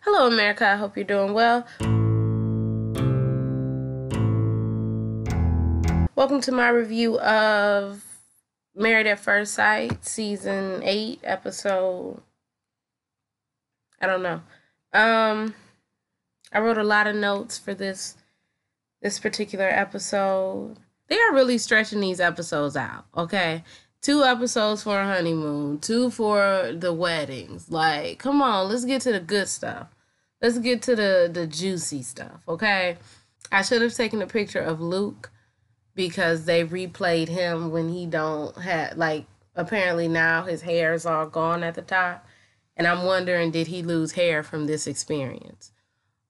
Hello, America. I hope you're doing well. Welcome to my review of Married at First Sight, Season 8, episode... I don't know. I wrote a lot of notes for this particular episode. They are really stretching these episodes out, okay? 2 episodes for a honeymoon, 2 for the weddings. Like, come on, let's get to the good stuff. Let's get to the juicy stuff, okay? I should have taken a picture of Luke because they replayed him when he don't have, like, apparently now his hair is all gone at the top. And I'm wondering, did he lose hair from this experience?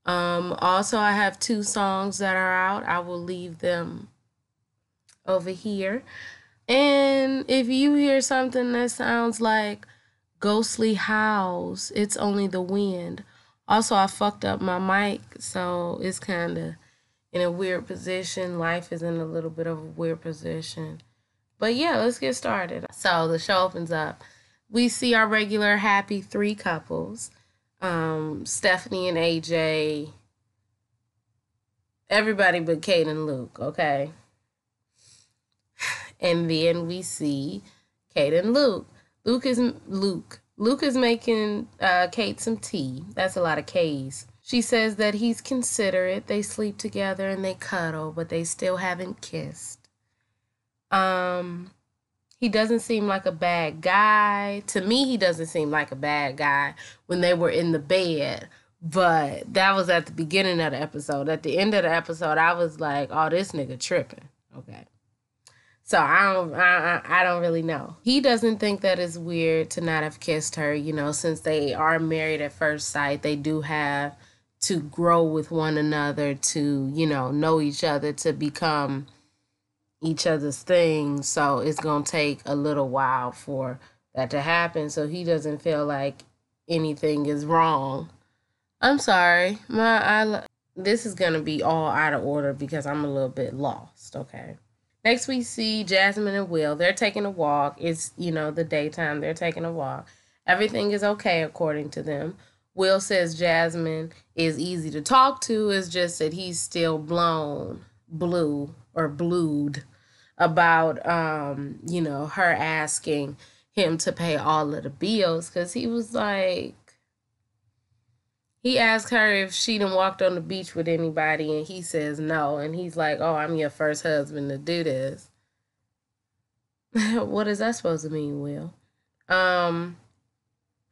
Also, I have 2 songs that are out. I will leave them over here. And if you hear something that sounds like ghostly howls, it's only the wind. Also, I fucked up my mic, so it's kind of in a weird position. Life is in a little bit of a weird position. But yeah, let's get started. So the show opens up. We see our regular happy 3 couples. Stephanie and AJ. Everybody but Kate and Luke, okay? And then we see Kate and Luke. Luke is making Kate some tea. That's a lot of K's. She says that he's considerate. They sleep together and they cuddle, but they still haven't kissed. He doesn't seem like a bad guy. To me, he doesn't seem like a bad guy when they were in the bed. But that was at the beginning of the episode. At the end of the episode, I was like, oh, this nigga tripping. Okay. So I don't really know. He doesn't think that it's weird to not have kissed her. You know, since they are married at first sight, they do have to grow with one another, to, you know each other, to become each other's thing. So it's going to take a little while for that to happen. So he doesn't feel like anything is wrong. I'm sorry. This is going to be all out of order because I'm a little bit lost, okay? Next we see Jasmine and Will. They're taking a walk. It's, the daytime. They're taking a walk. Everything is okay according to them. Will says Jasmine is easy to talk to. It's just that he's still blued about, her asking him to pay all of the bills, because he was like, he asked her if she done walked on the beach with anybody, and he says no. And he's like, oh, I'm your first husband to do this. What is that supposed to mean, Will?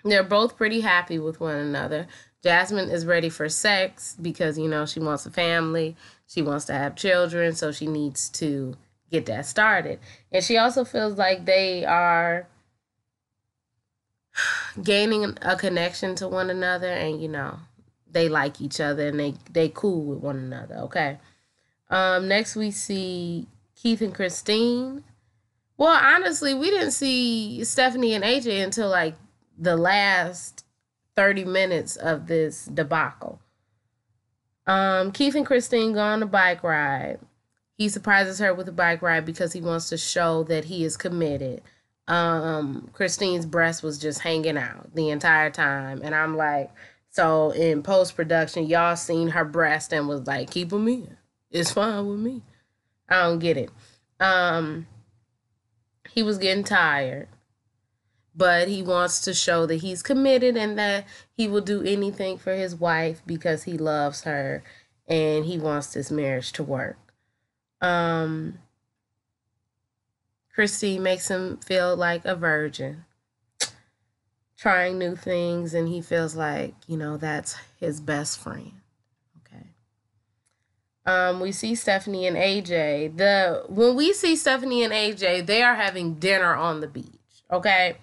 They're both pretty happy with one another. Jasmine is ready for sex because, she wants a family. She wants to have children, so she needs to get that started. And she also feels like they are gaining a connection to one another, and they like each other, and they cool with one another. Okay. Next we see Keith and Christine. Well, honestly, we didn't see Stephanie and AJ until like the last 30 minutes of this debacle. Keith and Christine go on a bike ride. He surprises her with a bike ride because he wants to show that he is committed. Christine's breast was just hanging out the entire time. And I'm like, so in post-production, y'all seen her breast and was like, keep them in. It's fine with me. I don't get it. He was getting tired, but he wants to show that he's committed and that he will do anything for his wife because he loves her and he wants this marriage to work. Christine makes him feel like a virgin, trying new things, and he feels like, that's his best friend. Okay. We see Stephanie and AJ. When we see Stephanie and AJ, they are having dinner on the beach. Okay.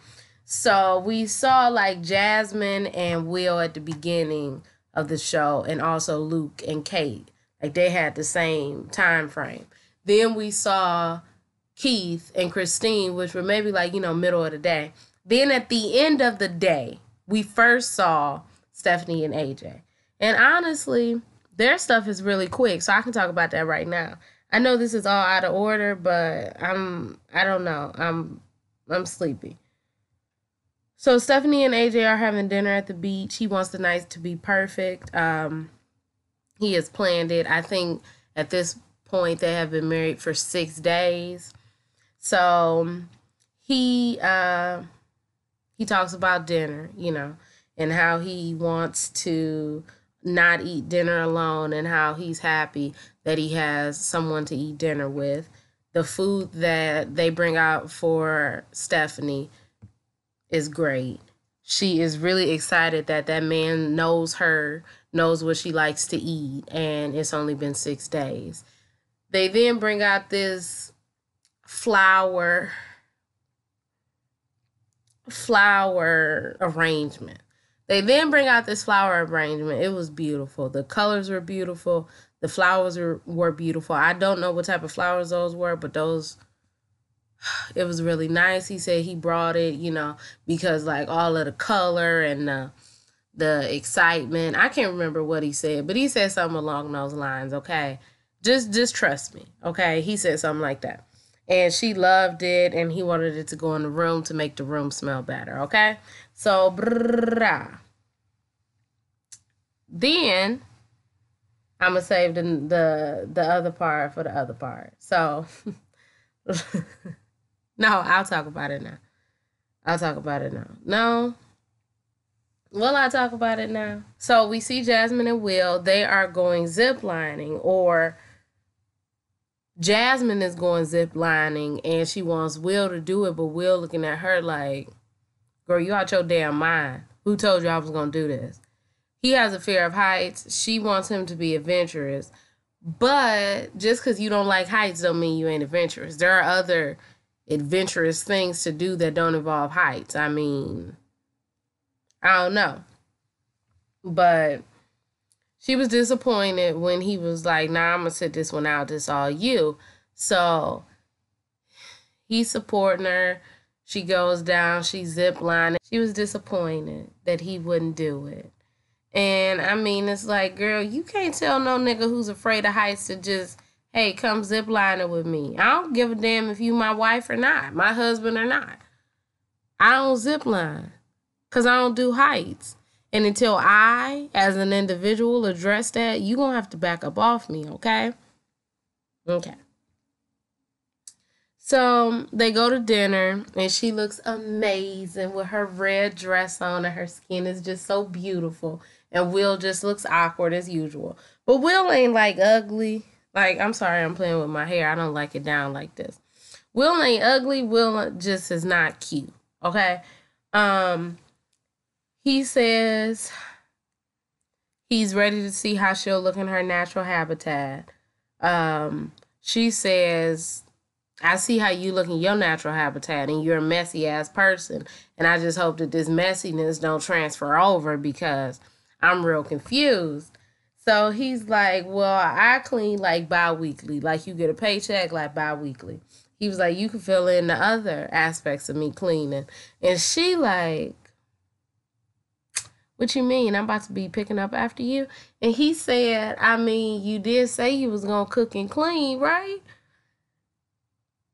So we saw like Jasmine and Will at the beginning of the show, and also Luke and Kate. Like they had the same time frame. Then we saw Keith and Christine, which were maybe like, middle of the day. Then at the end of the day, we first saw Stephanie and AJ. And honestly, their stuff is really quick, so I can talk about that right now. I know this is all out of order, but I don't know. I'm sleepy. So Stephanie and AJ are having dinner at the beach. He wants the night to be perfect. He has planned it. I think at this point they have been married for 6 days. So he talks about dinner, and how he wants to not eat dinner alone and how he's happy that he has someone to eat dinner with. The food that they bring out for Stephanie is great. She is really excited that that man knows her, knows what she likes to eat, and it's only been 6 days. They then bring out this flower arrangement. They then bring out this flower arrangement. It was beautiful. The colors were beautiful. The flowers were beautiful. I don't know what type of flowers those were, but it was really nice. He said he brought it, because like all of the color and the excitement. I can't remember what he said, but he said something along those lines, okay? Just trust me, okay? He said something like that. And she loved it, and he wanted it to go in the room to make the room smell better, okay? So, then I'm going to save the other part for the other part. So, no, I'll talk about it now. No. Will I talk about it now? So, we see Jasmine and Will. They are going ziplining, or Jasmine is going ziplining, and she wants Will to do it, but Will looking at her like, girl, you out your damn mind. Who told you I was going to do this? He has a fear of heights. She wants him to be adventurous. But just because you don't like heights don't mean you ain't adventurous. There are other adventurous things to do that don't involve heights. I mean, I don't know. But she was disappointed when he was like, nah, I'm going to sit this one out. This all you. So he's supporting her. She goes down. She's ziplining. She was disappointed that he wouldn't do it. And I mean, it's like, girl, you can't tell no nigga who's afraid of heights to just, hey, come ziplining with me. I don't give a damn if you my wife or not, my husband or not. I don't zipline because I don't do heights. And until I, as an individual, address that, you're going to have to back up off me, okay? Okay. So they go to dinner, and she looks amazing with her red dress on, and her skin is just so beautiful. And Will just looks awkward as usual. But Will ain't like ugly. Like, I'm sorry, I'm playing with my hair. I don't like it down like this. Will ain't ugly. Will just is not cute, okay? He says he's ready to see how she'll look in her natural habitat. She says, I see how you look in your natural habitat, and you're a messy ass person. And I just hope that this messiness don't transfer over because I'm real confused. So he's like, well, I clean like bi-weekly. Like you get a paycheck like bi-weekly. He was like, you can fill in the other aspects of me cleaning. And she like, what you mean? I'm about to be picking up after you? And he said, I mean, you did say you was going to cook and clean, right?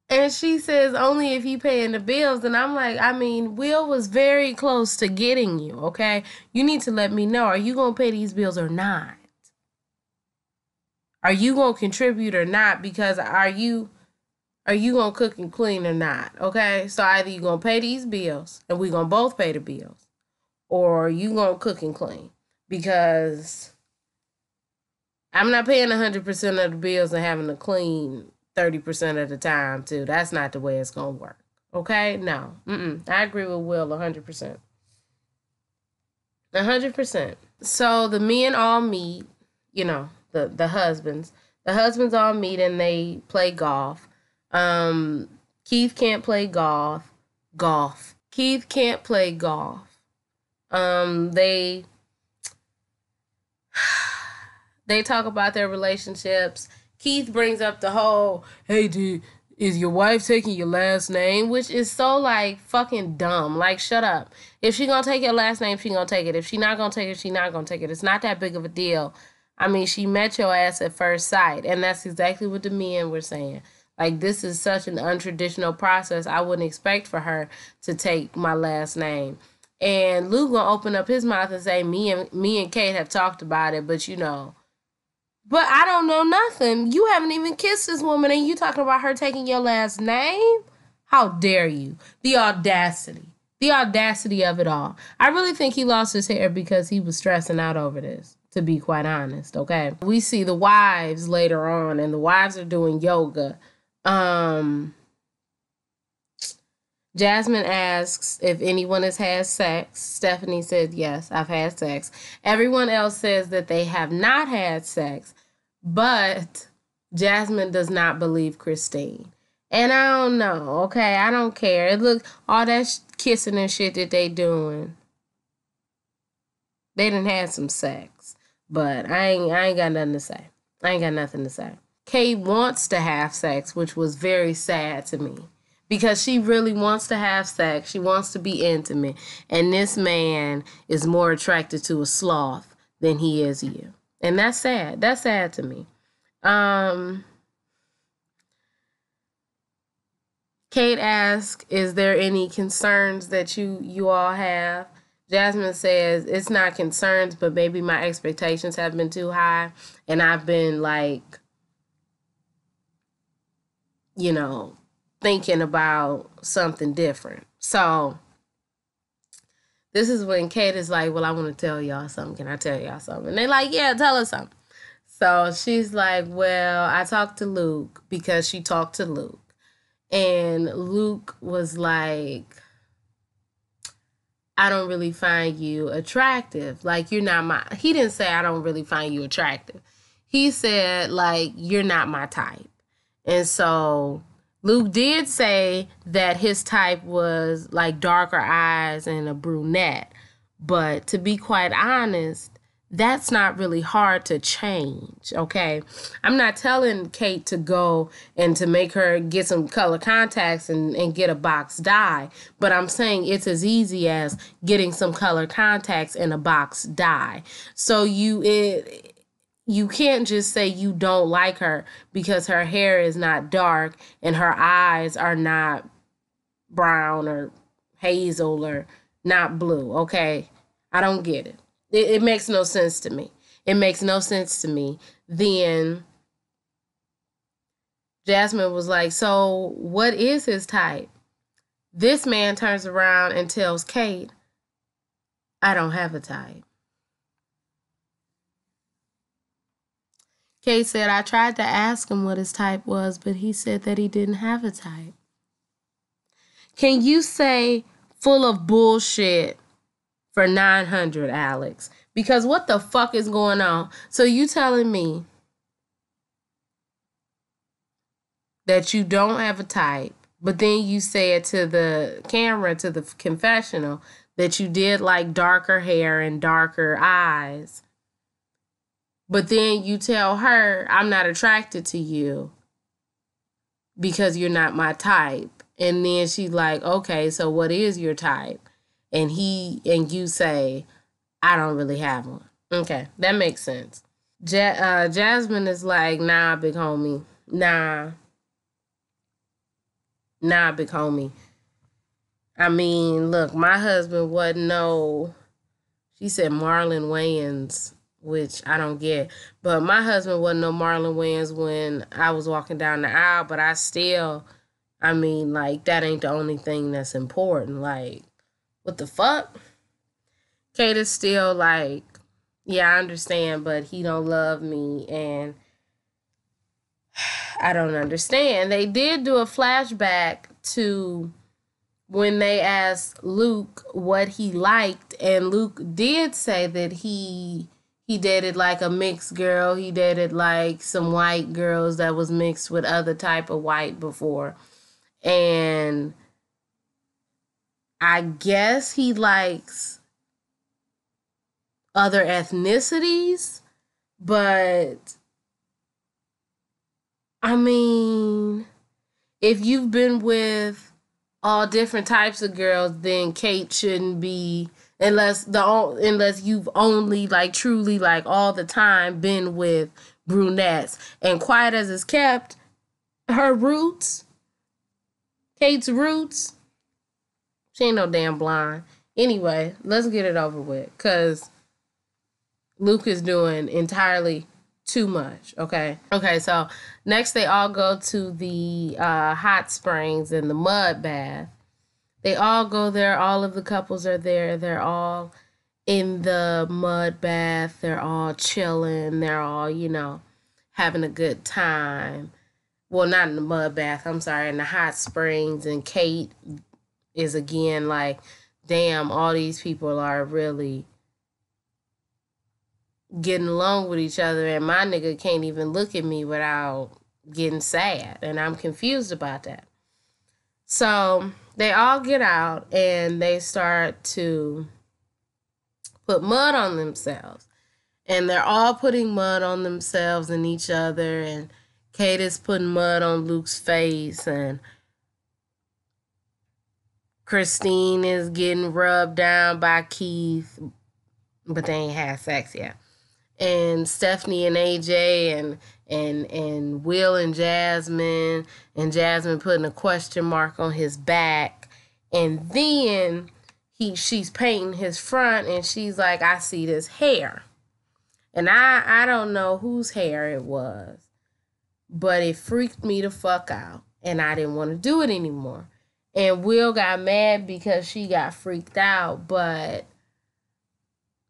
And she says, only if you paying the bills. And I'm like, I mean, Will was very close to getting you, okay? You need to let me know. Are you going to pay these bills or not? Are you going to contribute or not? Because are you going to cook and clean or not, okay? So either you going to pay these bills, and we going to both pay the bills, or you going to cook and clean. Because I'm not paying 100% of the bills and having to clean 30% of the time, too. That's not the way it's going to work. Okay? No. I agree with Will 100%. 100%. So the men all meet, the husbands. The husbands all meet and they play golf. Keith can't play golf. Keith can't play golf. They talk about their relationships. Keith brings up the whole, hey, dude, is your wife taking your last name? Which is so, like, fucking dumb. Like, shut up. If she gonna take your last name, she gonna take it. If she not gonna take it, she not gonna take it. It's not that big of a deal. I mean, she met your ass at first sight. And that's exactly what the men were saying. Like, this is such an untraditional process. I wouldn't expect for her to take my last name. And Luke gonna open up his mouth and say, me and Kate have talked about it, but but I don't know nothing. You haven't even kissed this woman and you talking about her taking your last name? How dare you? The audacity. The audacity of it all. I really think he lost his hair because he was stressing out over this, to be quite honest, okay? We see the wives later on, and the wives are doing yoga. Jasmine asks if anyone has had sex. Stephanie said, yes, I've had sex. Everyone else says that they have not had sex, but Jasmine does not believe Christine. And I don't know, okay? I don't care. It look all that kissing and shit that they doing. They done had some sex, but I ain't got nothing to say. I ain't got nothing to say. Kate wants to have sex, which was very sad to me. Because she really wants to have sex. She wants to be intimate. And this man is more attracted to a sloth than he is you. And that's sad. That's sad to me. Kate asks, is there any concerns that you all have? Jasmine says, it's not concerns, but maybe my expectations have been too high. And I've been like, thinking about something different. So this is when Kate is like, well, I want to tell y'all something. Can I tell y'all something? And they're like, yeah, tell us something. So she's like, well, I talked to Luke because she talked to Luke. And Luke was like, I don't really find you attractive. Like, you're not he didn't say I don't really find you attractive. He said, like, you're not my type. And so Luke did say that his type was like darker eyes and a brunette. But to be quite honest, that's not really hard to change, okay? I'm not telling Kate to go and to make her get some color contacts and get a box dye. But I'm saying it's as easy as getting some color contacts and a box dye. So you can't just say you don't like her because her hair is not dark and her eyes are not brown or hazel or not blue, okay? I don't get it. It makes no sense to me. It makes no sense to me. Then Jasmine was like, so what is his type? This man turns around and tells Kate, I don't have a type. Kate said, I tried to ask him what his type was, but he said that he didn't have a type. Can you say full of bullshit for 900, Alex? Because what the fuck is going on? So you telling me that you don't have a type, but then you say it to the camera, to the confessional, that you did like darker hair and darker eyes. But then you tell her, I'm not attracted to you because you're not my type. And then she's like, okay, so what is your type? And you say, I don't really have one. Okay, that makes sense. Jasmine is like, nah, big homie. Nah, big homie. I mean, look, my husband wasn't she said Marlon Wayans, which I don't get. But my husband wasn't no Marlon Wayans when I was walking down the aisle, but like, that ain't the only thing that's important. Like, what the fuck? Kate is still like, yeah, I understand, but he don't love me, and I don't understand. They did do a flashback to when they asked Luke what he liked, and Luke did say that he dated like a mixed girl. He dated like some white girls that was mixed with other type of white before. And I guess he likes other ethnicities, but I mean, if you've been with all different types of girls, then Kate shouldn't be, unless you've only like truly like all the time been with brunettes. And quiet as it's kept, her roots, Kate's roots, she ain't no damn blonde. Anyway, let's get it over with, because Luke is doing entirely too much. Okay. So next they all go to the hot springs and the mud bath. They all go there. All of the couples are there. They're all in the mud bath. They're all chilling. They're all, having a good time. Well, not in the mud bath. I'm sorry, in the hot springs. And Kate is again like, damn, all these people are really getting along with each other, and my nigga can't even look at me without getting sad, and I'm confused about that. So they all get out and they start to put mud on themselves, and they're all putting mud on themselves and each other, and Kate is putting mud on Luke's face, and Christine is getting rubbed down by Keith, but they ain't had sex yet. And Stephanie and AJ and Will and Jasmine putting a question mark on his back, and then she's painting his front, and she's like, I see this hair, and I don't know whose hair it was, but it freaked me the fuck out, and I didn't want to do it anymore. And Will got mad because she got freaked out, but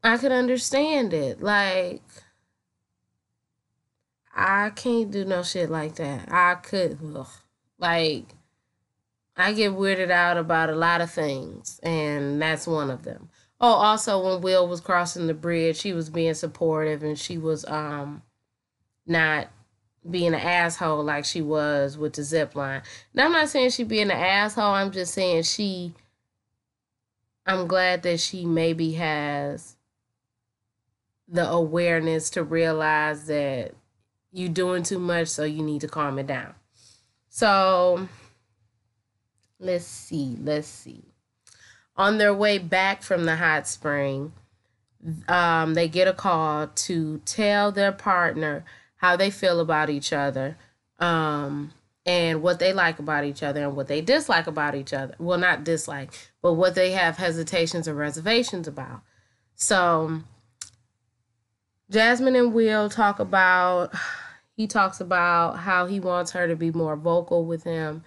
I could understand it. Like, I can't do no shit like that. I could, like, I get weirded out about a lot of things, and that's one of them. Oh, also, when Will was crossing the bridge, she was being supportive, and she was not being an asshole like she was with the zip line. Now, I'm not saying she being an asshole. I'm just saying I'm glad that she maybe has the awareness to realize that you doing too much, so you need to calm it down. So let's see. On their way back from the hot spring, they get a call to tell their partner how they feel about each other, and what they like about each other and what they dislike about each other. Well, not dislike, but what they have hesitations or reservations about. So Jasmine and Will talks about how he wants her to be more vocal with him.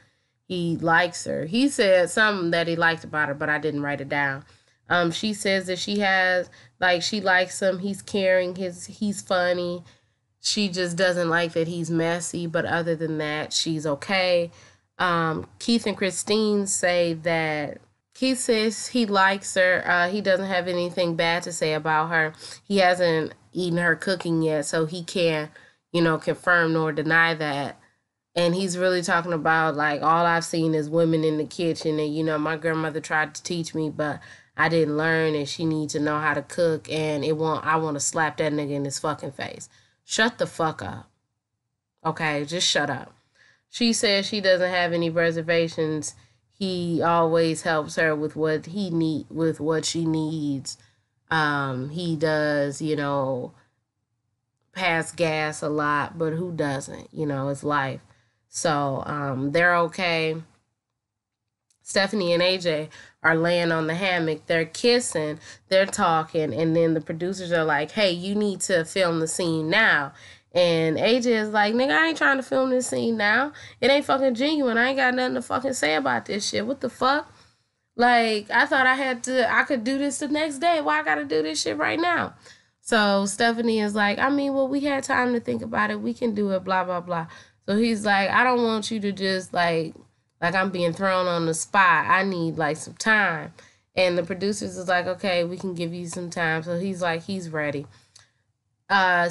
He likes her. He said something that he liked about her, but I didn't write it down. She says that she likes him. He's caring. He's funny. She just doesn't like that he's messy, but other than that, she's okay. Keith and Christine say that Keith says he likes her. He doesn't have anything bad to say about her. He hasn't eaten her cooking yet, so he can't, confirm nor deny that. And he's really talking about, like, all I've seen is women in the kitchen, and, my grandmother tried to teach me, but I didn't learn, and she needs to know how to cook, and I want to slap that nigga in his fucking face. Shut the fuck up. Okay, just shut up. She says she doesn't have any reservations. He always helps her with what she needs. He does, pass gas a lot, but who doesn't? It's life. So they're okay. Stephanie and AJ are laying on the hammock. They're kissing. They're talking. And then the producers are like, hey, you need to film the scene now. And AJ is like, nigga, I ain't trying to film this scene now. It ain't fucking genuine. I ain't got nothing to fucking say about this shit. What the fuck? Like, I thought I could do this the next day. Why I gotta do this shit right now? So Stephanie is like, we had time to think about it. We can do it, blah, blah, blah. So he's like, I don't want you to just, like I'm being thrown on the spot. I need, some time. And the producers is like, okay, we can give you some time. So he's like, he's ready.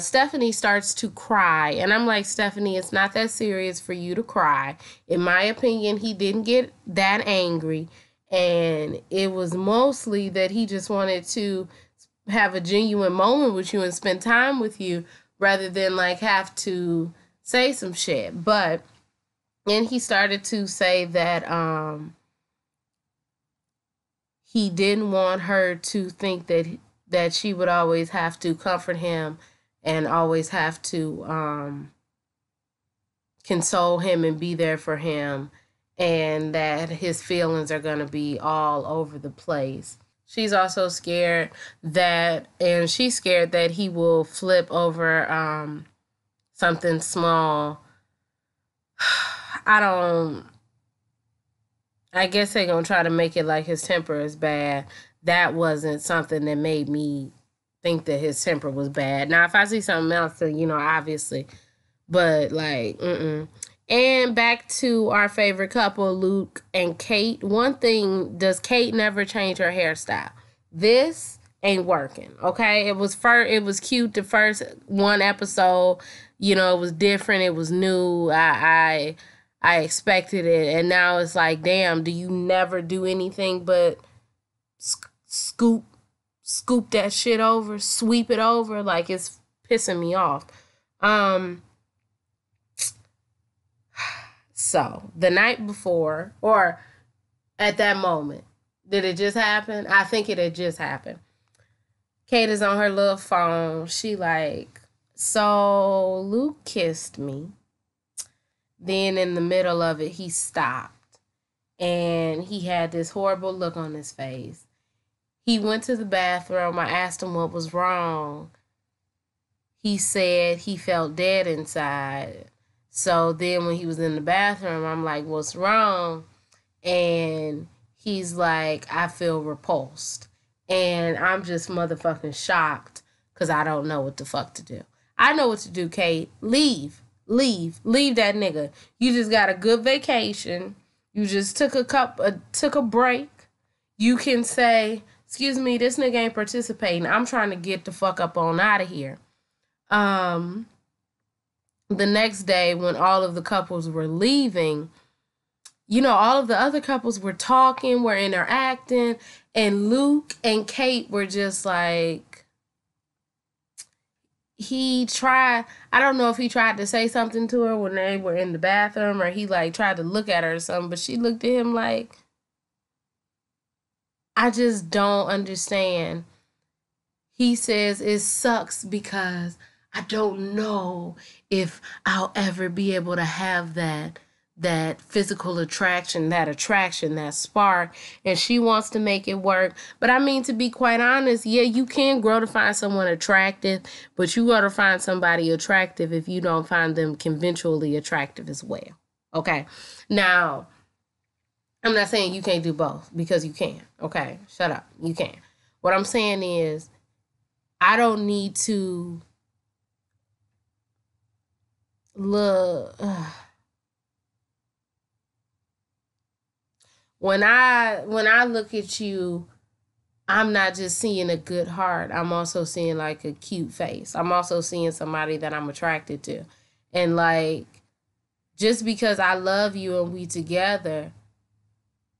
Stephanie starts to cry. And I'm like, Stephanie, it's not that serious for you to cry. In my opinion, he didn't get that angry. And it was mostly that he just wanted to have a genuine moment with you and spend time with you rather than, have to say some shit. But and he started to say that he didn't want her to think that she would always have to comfort him and always have to console him and be there for him, and that his feelings are going to be all over the place. She's also scared and she's scared that he will flip over something small. I guess they're going to try to make it like his temper is bad. That wasn't something that made me think that his temper was bad. Now, if I see something else, then, obviously. But, like, mm-mm. And back to our favorite couple, Luke and Kate. One thing, does Kate never change her hairstyle? This ain't working, okay? It was cute the first one episode. It was different. It was new. I expected it, and now it's like, damn, do you never do anything but scoop that shit over, sweep it over? Like, it's pissing me off. So, the night before, or at that moment, did it just happen? I think it had just happened. Kate is on her little phone. She like, so Luke kissed me. Then in the middle of it, he stopped. And he had this horrible look on his face. He went to the bathroom. I asked him what was wrong. He said he felt dead inside. So then when he was in the bathroom, I'm like, what's wrong? And he's like, I feel repulsed. And I'm just motherfucking shocked because I don't know what the fuck to do. I know what to do, Kate. Leave that nigga. You just got a good vacation. You just took a break. You can say, excuse me, this nigga ain't participating. I'm trying to get the fuck up on out of here. The next day when all of the couples were leaving, all of the other couples were talking, were interacting, and Luke and Kate were just like, I don't know if he tried to say something to her when they were in the bathroom, or he like tried to look at her or something, but she looked at him like, I just don't understand. He says it sucks because I don't know if I'll ever be able to have that physical attraction, that spark, and she wants to make it work. But I mean, to be quite honest, yeah, you can grow to find someone attractive, but you got to find somebody attractive if you don't find them conventionally attractive as well. Okay. Now, I'm not saying you can't do both, because you can. Okay. Shut up. You can. What I'm saying is, I don't need to look. When I look at you, I'm not just seeing a good heart. I'm also seeing like a cute face. I'm also seeing somebody that I'm attracted to. And like, just because I love you and we together,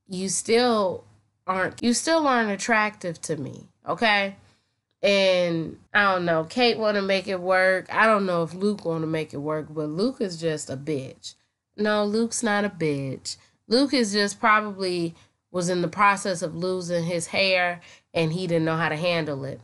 you still aren't attractive to me. Okay? And I don't know, Kate want to make it work. I don't know if Luke want to make it work, but Luke is just a bitch. No, Luke's not a bitch. Luke is just probably was in the process of losing his hair and he didn't know how to handle it.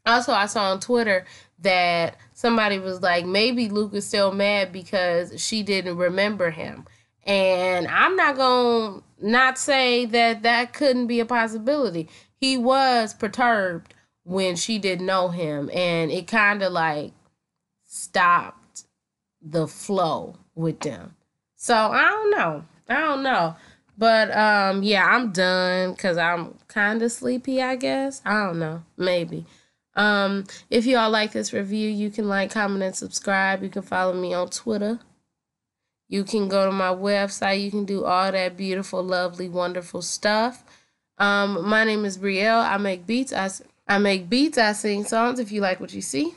Also, I saw on Twitter that somebody was like, maybe Luke is still mad because she didn't remember him. And I'm not going to not say that couldn't be a possibility. He was perturbed when she didn't know him, and it kind of like stopped the flow with them. So I don't know. But yeah, I'm done because I'm kind of sleepy, I guess. I don't know. Maybe. If y'all like this review, you can like, comment, and subscribe. You can follow me on Twitter. You can go to my website. You can do all that beautiful, lovely, wonderful stuff. My name is Brielle. I make beats. I sing songs if you like what you see.